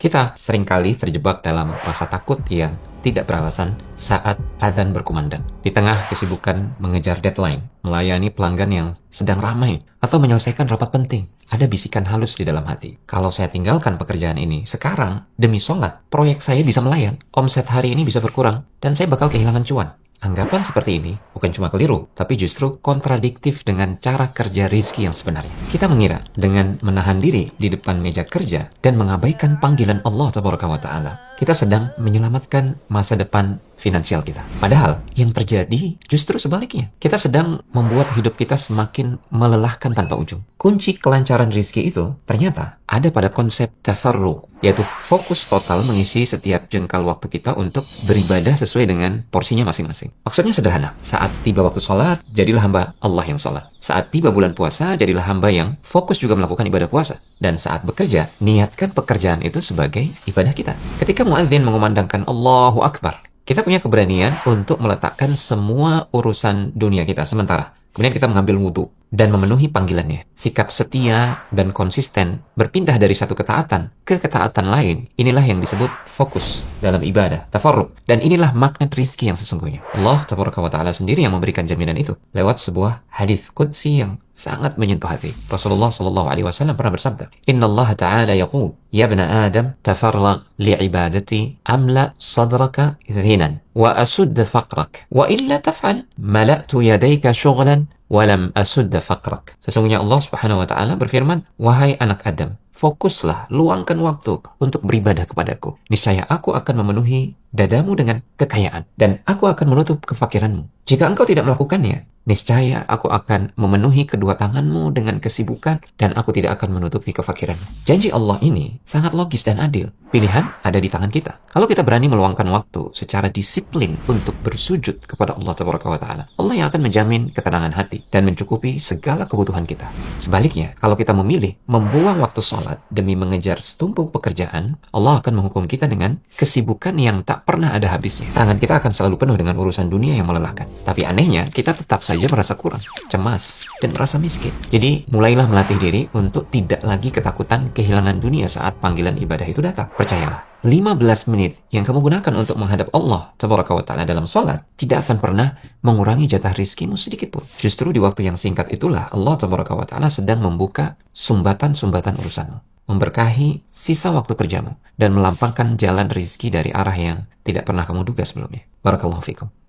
Kita seringkali terjebak dalam rasa takut yang tidak beralasan saat azan berkumandang. Di tengah kesibukan mengejar deadline, melayani pelanggan yang sedang ramai, atau menyelesaikan rapat penting, ada bisikan halus di dalam hati. Kalau saya tinggalkan pekerjaan ini sekarang, demi sholat, proyek saya bisa melayang, omset hari ini bisa berkurang, dan saya bakal kehilangan cuan. Anggapan seperti ini bukan cuma keliru, tapi justru kontradiktif dengan cara kerja rizki yang sebenarnya. Kita mengira dengan menahan diri di depan meja kerja dan mengabaikan panggilan Allah Taala, kita sedang menyelamatkan masa depan finansial kita. Padahal yang terjadi justru sebaliknya. Kita sedang membuat hidup kita semakin melelahkan tanpa ujung. Kunci kelancaran rizki itu ternyata ada pada konsep tafarruq, yaitu fokus total mengisi setiap jengkal waktu kita untuk beribadah sesuai dengan porsinya masing-masing. Maksudnya sederhana, saat tiba waktu sholat, jadilah hamba Allah yang sholat. Saat tiba bulan puasa, jadilah hamba yang fokus juga melakukan ibadah puasa. Dan saat bekerja, niatkan pekerjaan itu sebagai ibadah kita. Ketika muadzin mengumandangkan Allahu Akbar, kita punya keberanian untuk meletakkan semua urusan dunia kita sementara. Kemudian kita mengambil wudhu dan memenuhi panggilannya. Sikap setia dan konsisten berpindah dari satu ketaatan ke ketaatan lain. Inilah yang disebut fokus dalam ibadah, tafarruq. Dan inilah magnet rizki yang sesungguhnya. Allah Taala sendiri yang memberikan jaminan itu lewat sebuah hadis qudsi yang sangat menyentuh hati. Rasulullah SAW pernah bersabda, Inna Allah Ta'ala yaqul, Ya bna Adam, tafarraq li'ibadati amla sadraka ghinan, wa asudda faqrak, wa illa taf'al, mala'tu yadayka syughlan, walam asudda faqrak. Sesungguhnya Allah Subhanahu wa Ta'ala berfirman, Wahai anak Adam, fokuslah, luangkan waktu untuk beribadah kepadaku. Niscaya aku akan memenuhi dadamu dengan kekayaan, dan aku akan menutup kefakiranmu. Jika engkau tidak melakukannya, niscaya aku akan memenuhi kedua tanganmu dengan kesibukan, dan aku tidak akan menutupi kefakiranmu. Janji Allah ini sangat logis dan adil. Pilihan ada di tangan kita. Kalau kita berani meluangkan waktu secara disiplin untuk bersujud kepada Allah Ta'ala, Allah yang akan menjamin ketenangan hati dan mencukupi segala kebutuhan kita. Sebaliknya, kalau kita memilih membuang waktu sholat demi mengejar setumpuk pekerjaan, Allah akan menghukum kita dengan kesibukan yang tak pernah ada habisnya. Tangan kita akan selalu penuh dengan urusan dunia yang melelahkan. Tapi anehnya, kita tetap saja merasa kurang, cemas, dan merasa miskin. Jadi, mulailah melatih diri untuk tidak lagi ketakutan kehilangan dunia saat panggilan ibadah itu datang. Percayalah, 15 menit yang kamu gunakan untuk menghadap Allah Ta'ala dalam sholat tidak akan pernah mengurangi jatah rizkimu sedikit pun. Justru di waktu yang singkat itulah Allah Ta'ala sedang membuka sumbatan-sumbatan urusanmu, memberkahi sisa waktu kerjamu, dan melampangkan jalan rizki dari arah yang tidak pernah kamu duga sebelumnya. Barakallahu fikum.